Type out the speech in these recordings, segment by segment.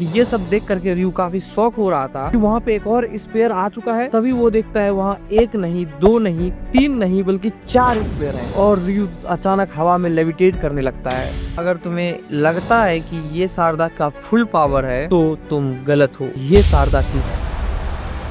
ये सब देख करके रयू काफी शॉक हो रहा था कि वहाँ पे एक और स्पेयर आ चुका है। तभी वो देखता है वहाँ एक नहीं, दो नहीं, तीन नहीं बल्कि 4 स्पेयर हैं और रयू अचानक हवा में लेविटेट करने लगता है। अगर तुम्हें लगता है कि ये शारदा का फुल पावर है तो तुम गलत हो। ये शारदा की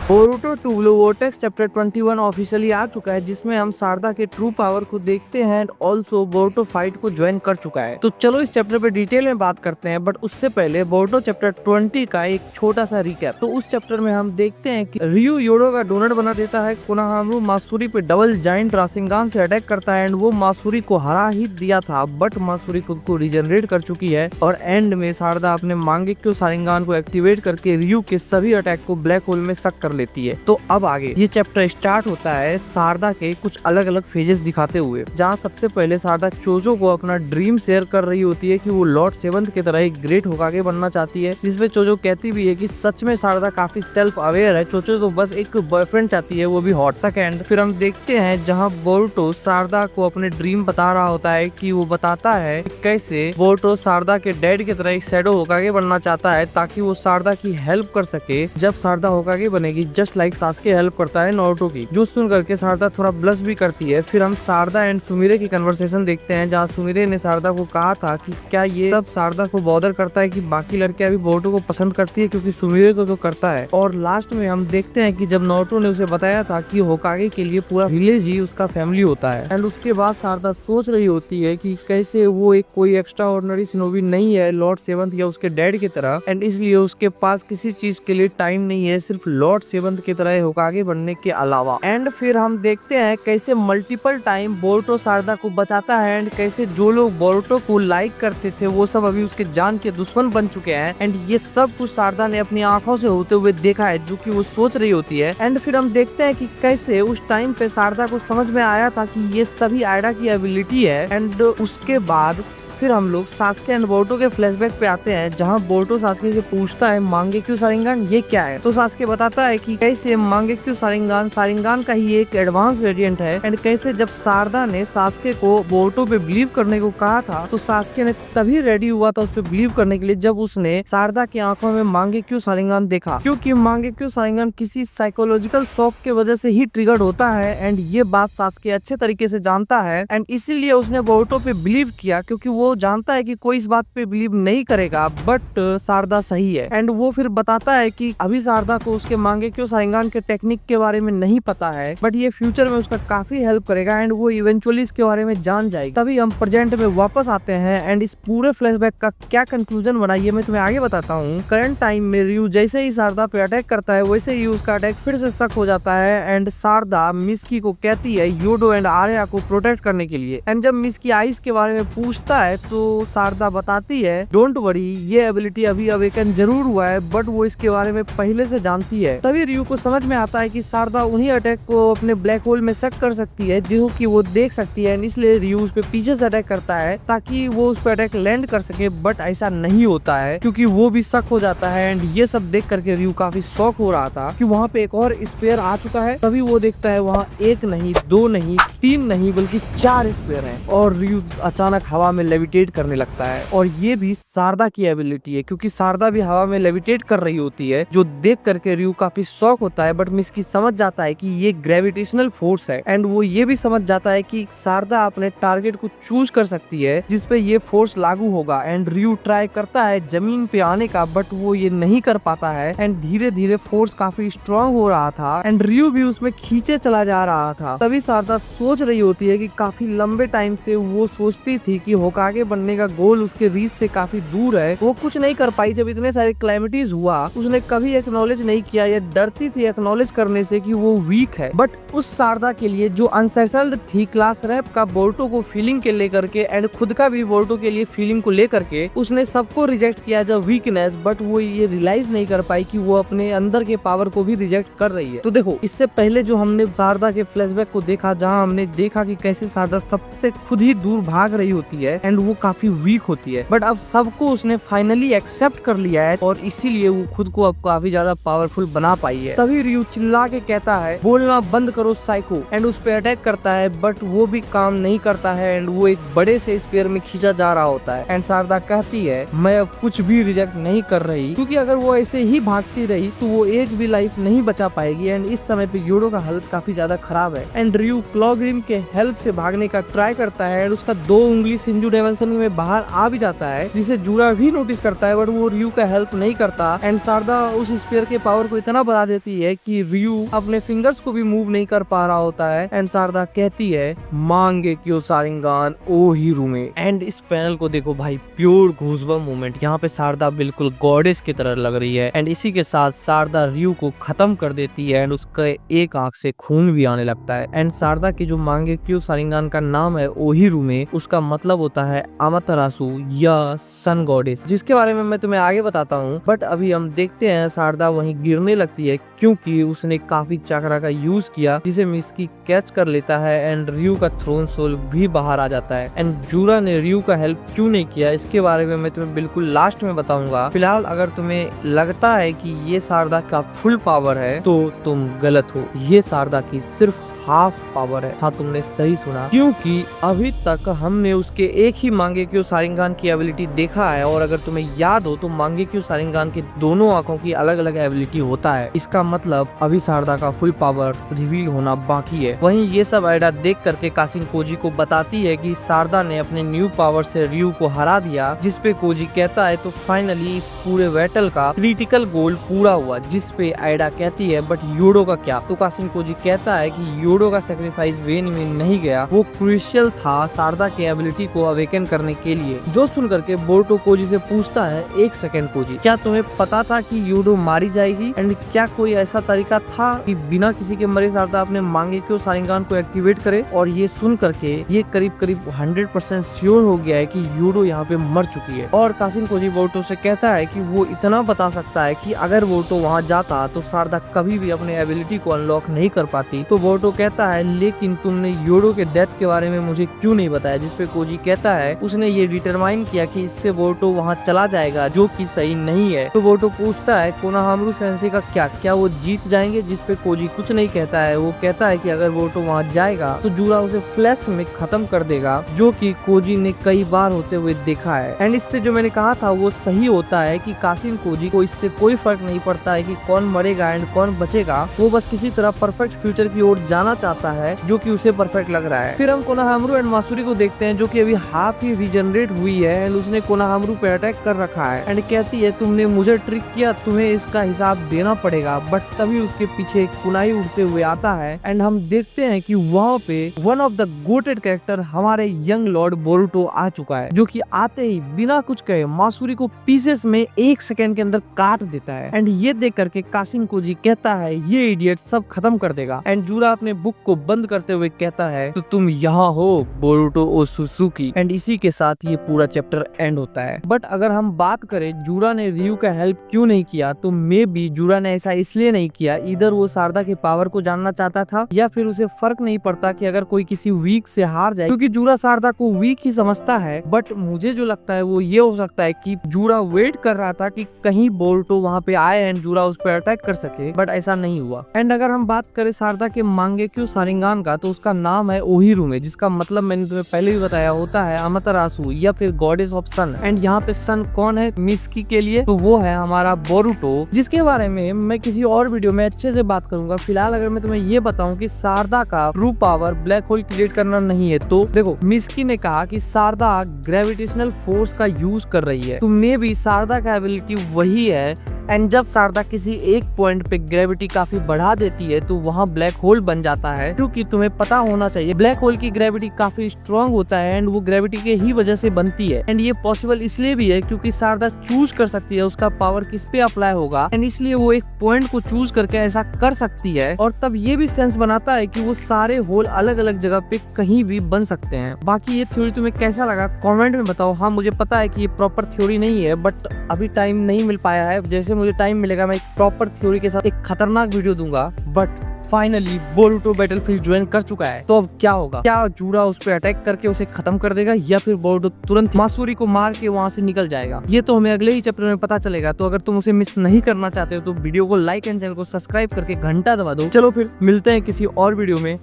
Boruto two blue vortex chapter 21 officially आ चुका है, जिसमें हम शारदा के ट्रू पावर को देखते हैं एंड ऑल्सो बोरुटो फाइट को ज्वाइन कर चुका है। तो चलो इस चैप्टर पे डिटेल में बात करते हैं, बट उससे पहले बोरुटो चैप्टर 20 का एक छोटा सा रिकैप। तो उस चैप्टर में हम देखते हैं कि रयू योडो का डोनट बना देता है, कोनोहामारु मात्सुरी पे डबल जाइंट राशिंगान से अटैक करता है एंड वो मात्सुरी को हरा ही दिया था, बट मात्सुरी खुद को रिजनरेट कर चुकी है और एंड में शारदा अपने मांगेक्यो शारिंगान को एक्टिवेट करके रयू के सभी अटैक को ब्लैक होल में सक कर लेती है। तो अब आगे ये चैप्टर स्टार्ट होता है शारदा के कुछ अलग अलग फेजेस दिखाते हुए, जहाँ सबसे पहले शारदा चोजो को अपना ड्रीम शेयर कर रही होती है कि वो लॉर्ड सेवंथ की तरह एक ग्रेट होकागे बनना चाहती है, जिसमें चोजो कहती भी है कि सच में शारदा काफी सेल्फ अवेयर है। चोजो तो बस एक बॉयफ्रेंड चाहती है, वो भी हॉट सा कैंड। फिर हम देखते हैं जहाँ बोरुटो शारदा को अपने ड्रीम बता रहा होता है कि वो बताता है कैसे बोरुटो शारदा के डैड की तरह एक शैडो होकागे बनना चाहता है ताकि वो शारदा की हेल्प कर सके जब शारदा होकागे बनेगी, जस्ट लाइक सास्के हेल्प करता है नारुतो की। जो सुन करके शारदा थोड़ा ब्लश भी करती है। फिर हम शारदा एंड सुमिरे की कन्वर्सेशन देखते हैं, जहाँ सुमिरे ने शारदा को कहा था कि क्या ये सब शारदा को बॉदर करता है कि बाकी लड़कियां भी बोरुटो को पसंद करती है, क्योंकि सुमिरे को तो करता है। और लास्ट में हम देखते हैं कि जब नारुतो ने उसे बताया था कि होकागे के लिए पूरा विलेज ही उसका फैमिली होता है, एंड उसके बाद शारदा सोच रही होती है कि कैसे वो एक कोई एक्स्ट्रा ऑर्डिनरी शिनोबी नहीं है लॉर्ड सेवंथ या उसके डैड की तरह, एंड इसलिए उसके पास किसी चीज के लिए टाइम नहीं है सिर्फ लॉर्ड सेवंथ की तरह होकागे बनने के अलावा। एंड फिर हम देखते हैं कैसे मल्टीपल टाइम बोरुटो शारदा को बचाता है एंड कैसे जो लोग बोरुटो को लाइक करते थे वो सब अभी उसके जान के दुश्मन बन चुके हैं, एंड ये सब कुछ शारदा ने अपनी आंखों से होते हुए देखा है जो कि वो सोच रही होती है। एंड फिर हम देखते हैं कि कैसे उस टाइम पे शारदा को समझ में आया था कि ये सभी आइडा की एबिलिटी है। एंड उसके बाद फिर हम लोग सास्के एंड बोरुटो के फ्लैशबैक पे आते हैं, जहां बोरुटो सास्के से पूछता है मांगेक्यो शारिंगान ये क्या है। तो सास्के बताता है कि कैसे मांगेक्यो शारिंगान का ही एक एडवांस वेरिएंट है, एंड कैसे जब शारदा ने सास्के को बोरुटो पे बिलीव करने को कहा था तो सास्के ने तभी रेडी हुआ था उस पे बिलीव करने के लिए जब उसने शारदा की आंखों में मांगेक्यो शारिंगान देखा, क्योंकि मांगेक्यो शारिंगान किसी साइकोलॉजिकल शॉक के वजह से ही ट्रिगर्ड होता है, एंड ये बात सास्के अच्छे तरीके से जानता है, एंड इसीलिए उसने बोरुटो पे बिलीव किया, क्योंकि वो जानता है कि कोई इस बात पे बिलीव नहीं करेगा, बट शारदा सही है। एंड वो फिर बताता है कि अभी शारदा को उसके मांगेक्यो शारिंगान के टेक्निक के बारे में नहीं पता है, बट ये फ्यूचर में उसका काफी हेल्प करेगा एंड वो इवेंचुअली इसके बारे में जान जाएगी। तभी हम प्रेजेंट में वापस आते हैं एंड इस पूरे फ्लैशबैक का क्या कंक्लूजन बना ये मैं तुम्हें आगे बताता हूँ। करंट टाइम में रयू जैसे ही शारदा पे अटैक करता है वैसे ही उसका अटैक फिर से सक हो जाता है, एंड शारदा मिस्की को कहती है योडो एंड आर्या को प्रोटेक्ट करने के लिए। एंड जब मिस्की आइस के बारे में पूछता है तो शारदा बताती है डोंट वरी, ये एबिलिटी अभी अवेकन जरूर हुआ है, बट वो इसके बारे में पहले से जानती है। तभी रयू को समझ में आता है कि शारदा उन्हीं अटैक को अपने ब्लैक होल में सक कर सकती है जो कि वो देख सकती है, इसलिए रयू उस पे पीछे से अटैक करता है ताकि वो उस पे अटैक लैंड कर सके, बट ऐसा नहीं होता है क्योंकि वो भी सक हो जाता है। एंड ये सब देख करके रयू काफी शॉक हो रहा था कि वहाँ पे एक और स्पेयर आ चुका है। तभी वो देखता है वहाँ एक नहीं, दो नहीं, तीन नहीं बल्कि 4 स्पेयर हैं और रयू अचानक हवा में लेविटेट करने लगता है, और ये भी शारदा की एबिलिटी है क्योंकि शारदा भी हवा में लेविटेट कर रही होती है, जो देख करके रयू काफी शॉक होता है, बट मिस्की समझ जाता है कि ये ग्रेविटेशनल फोर्स है, एंड वो ये भी समझ जाता है कि शारदा अपने टारगेट को चूज कर सकती है जिसपे ये फोर्स लागू होगा। एंड रयू ट्राई करता है जमीन पे आने का, बट वो ये नहीं कर पाता है, एंड धीरे धीरे फोर्स काफी स्ट्रॉन्ग हो रहा था एंड रयू भी उसमें खींचे चला जा रहा था। तभी शारदा सोच रही होती है कि काफी लंबे टाइम से वो सोचती थी कि होकागे बनने का गोल उसके रीच से काफी दूर है, वो कुछ नहीं कर पाई। जब इतने सारे क्लैमिटीज हुआ उसने कभी एक्नॉलेज नहीं किया या डरती थी एक्नॉलेज करने से कि वो वीक है, बट उस शारदा के लिए जो अनसेटल्ड थी क्लास रैप का बोरुटो को फीलिंग के लेकर के एंड खुद का भी बोरुटो के लिए फीलिंग को लेकर के उसने सबको रिजेक्ट किया जब वीकनेस, बट वो ये रियलाइज नहीं कर पाई कि वो अपने अंदर के पावर को भी रिजेक्ट कर रही है। तो देखो इससे पहले जो हमने शारदा के फ्लैशबैक को देखा, जहाँ हमने देखा कि कैसे शारदा सबसे खुद ही दूर भाग रही होती है एंड वो काफी वीक होती है, बट अब सबको उसने फाइनली एक्सेप्ट कर लिया है और इसीलिए वो खुद को अब काफी ज्यादा पावरफुल बना पाई है। तभी रियू चिल्ला के कहता है बोलना बंद करो साइको, एंड उस पे अटैक करता है, बट वो भी काम नहीं करता है एंड वो एक बड़े से स्पेयर में खींचा जा रहा होता है। एंड शारदा कहती है मैं अब कुछ भी रिजेक्ट नहीं कर रही, क्योंकि अगर वो ऐसे ही भागती रही तो वो एक भी लाइफ नहीं बचा पाएगी। एंड इस समय पे यूडो का हालत काफी ज्यादा खराब है एंड रियू क्लॉग्रिम के हेल्प से भागने का ट्राई करता है एंड उसका 2 उंगली सिंजू डायमेंशन में बाहर आ भी जाता है, जिसे जूरा भी नोटिस करता है, बट वो रियू का हेल्प नहीं करता। एंड शारदा उस स्पेयर के पावर को इतना बढ़ा देती है कि रियू अपने फिंगर्स को भी मूव नहीं कर पा रहा होता है। एंड शारदा कहती है मांगे क्यों सारिंगान ओ हिरुमे। एंड इस पैनल को देखो भाई, प्योर गूज़बम्प मोमेंट। यहाँ पे शारदा बिल्कुल गॉडेस की तरह लग रही है एंड इसी के साथ शारदा रियू को खत्म कर देती है एंड उसके एक आंख से खून भी आने लगता है। एंड शारदा की जो मांगे क्यों सारिंगान का नाम है ओहिरुमे, उसका मतलब होता है अमातेरासु या सन गॉडेस, जिसके बारे में मैं तुम्हें आगे बताता हूँ। बट अभी हम देखते हैं शारदा वहीं गिरने लगती है क्योंकि उसने काफी चक्रा का यूज किया, जिसे मिस्की कैच कर लेता है एंड रियू का थ्रोन सोल भी बाहर आ जाता है। एंड जूरा ने रियू का हेल्प क्यों नहीं किया, इसके बारे में मैं तुम्हें बिल्कुल लास्ट में बताऊंगा। फिलहाल अगर तुम्हें लगता है कि ये शारदा का फुल पावर है तो तुम गलत हो, ये शारदा की सिर्फ हाफ पावर है। हाँ, तुमने सही सुना, क्योंकि अभी तक हमने उसके एक ही मांगे क्यों सारिंगान की एबिलिटी देखा है और अगर तुम्हें याद हो तो मांगे क्यों सारिंगान के दोनों आंखों की अलग अलग एबिलिटी होता है। इसका मतलब अभी शारदा का फुल पावर रिवील होना बाकी है। वहीं ये सब आइडिया देख करके कासिन कोजी को बताती है कि शारदा ने अपने न्यू पावर से रियू को हरा दिया, जिसपे कोजी कहता है तो फाइनली इस पूरे बैटल का क्रिटिकल गोल पूरा हुआ, जिसपे आइडा कहती है बट यूडो का क्या। तो कासिन कोजी कहता है कि यूडो का सैक्रिफाइस वेन में नहीं गया, वो क्रूशियल था शारदा के एबिलिटी को अवेकन करने के लिए। जो सुन करके बोरुतो कोजी से पूछता है एक सेकंड कोजी, क्या तुम्हें पता था कि यूडो मारी जाएगी एंड क्या कोई ऐसा तरीका था कि बिना किसी के मरे शारदा अपने मांगे क्यों सारिंगान को एक्टिवेट करे। और ये सुन करके ये करीब करीब 100% श्योर हो गया है कि यूडो यहाँ पे मर चुकी है। और कासिन कोजी बोरुतो से कहता है कि वो इतना बता सकता है कि अगर बोरुतो वहाँ जाता तो शारदा कभी भी अपने एबिलिटी को अनलॉक नहीं कर पाती। तो बोरुतो कहता है लेकिन तुमने यूडो के डेथ के बारे में मुझे क्यों नहीं बताया, जिसपे कोजी कहता है उसने ये डिटरमाइन किया कि इससे बोरुतो वहाँ चला जाएगा, जो कि सही नहीं है। तो बोरुतो पूछता है कोनोहामारू सेंसेई का क्या वो जीत जाएंगे, जिसपे कोजी कुछ नहीं कहता है। वो कहता है कि अगर बोरुतो वहाँ जाएगा तो जूरा उसे फ्लैश में खत्म कर देगा, जो कि कोजी ने कई बार होते हुए देखा है। एंड इससे जो मैंने कहा था वो सही होता है कि कासिन कोजी को इससे कोई फर्क नहीं पड़ता है कि कौन मरेगा एंड कौन बचेगा, वो बस किसी तरह परफेक्ट फ्यूचर की ओर जाना चाहता है जो कि उसे परफेक्ट लग रहा है। फिर हम कोनोहामारू एंड मासुरी को देखते हैं जो कि अभी हाफ ही रीजनरेट हुई है एंड उसने कोनोहामारू पे अटैक कर रखा है एंड कहती है तुमने मुझे ट्रिक किया, तुम्हें इसका हिसाब देना पड़ेगा। बट तभी उसके पीछे कुनाई उड़ते हुए आता है एंड हम देखते हैं कि वहाँ पे one of the GOATed character हमारे यंग लॉर्ड बोरुतो आ चुका है, जो कि आते ही बिना कुछ कहे मासुरी को पीसेस में 1 सेकंड के अंदर काट देता है। एंड ये देख करके कासिन कोजी कहता है ये इडियट सब खत्म कर देगा। एंड जूरा अपने बुक को बंद करते हुए कहता है तो तुम यहाँ हो बोरुतो ओत्सुकी। एंड इसी के साथ ये पूरा चैप्टर एंड होता है। बट अगर हम बात करें जूरा ने रियू का हेल्प क्यों नहीं किया, तो मे बी जूरा ने ऐसा इसलिए नहीं किया, इधर वो शारदा के पावर को जानना चाहता था या फिर उसे फर्क नहीं पड़ता कि अगर कोई किसी वीक से हार जाए, क्योंकि जूरा शारदा को वीक ही समझता है। बट मुझे जो लगता है वो ये हो सकता है कि जूरा वेट कर रहा था कि कहीं बोरुतो वहाँ पे आए एंड जूरा उस पर अटैक कर सके, बट ऐसा नहीं हुआ। एंड अगर हम बात करें शारदा के मांगे क्यों सारिंगान का, तो उसका नाम है ओहिरुमे, जिसका मतलब मैंने तुम्हें पहले भी बताया होता है अमातेरासु या फिर गॉडेस ऑफ सन। एंड यहाँ पे सन कौन है मिस्की के लिए, तो वो है हमारा बोरुतो, जिसके बारे में मैं किसी और वीडियो में अच्छे से बात करूंगा। फिलहाल अगर मैं तुम्हें ये बताऊं कि शारदा का true power black hole create करना नहीं है, तो देखो मिस्की ने कहा कि शारदा ग्रेविटेशनल फोर्स का यूज कर रही है, तो मे बी शारदा का एबिलिटी वही है। एंड जब शारदा किसी एक पॉइंट पे ग्रेविटी काफी बढ़ा देती है तो वहाँ ब्लैक होल बन जाता है, क्योंकि तुम्हें पता होना चाहिए ब्लैक होल की ग्रेविटी काफी स्ट्रॉन्ग होता है एंड वो ग्रेविटी के ही वजह से बनती है। एंड ये पॉसिबल इसलिए भी है क्योंकि शारदा चूज कर सकती है उसका पावर किस पे अप्लाई होगा, एंड इसलिए वो एक पॉइंट को चूज करके ऐसा कर सकती है। और तब ये भी सेंस बनाता है कि वो सारे होल अलग अलग जगह पे कहीं भी बन सकते हैं। बाकी ये थ्योरी तुम्हें कैसा लगा कमेंट में बताओ। हाँ, मुझे पता है कि ये प्रॉपर थ्योरी नहीं है, बट अभी टाइम नहीं मिल पाया है। जैसे मुझे टाइम मिलेगा मैं एक प्रॉपर थ्योरी के साथ एक खतरनाक वीडियो दूंगा। But finally Boruto battlefield join कर चुका है। तो अब क्या होगा, क्या जूरा उस पर अटैक करके उसे खत्म कर देगा या फिर बोरुतो तुरंत मासूरी को मार के वहां से निकल जाएगा, ये तो हमें अगले ही चैप्टर में पता चलेगा। तो अगर तुम उसे मिस नहीं करना चाहते हो तो वीडियो को लाइक एंड चैनल को सब्सक्राइब करके घंटा दबा दो। चलो फिर मिलते हैं किसी और वीडियो में।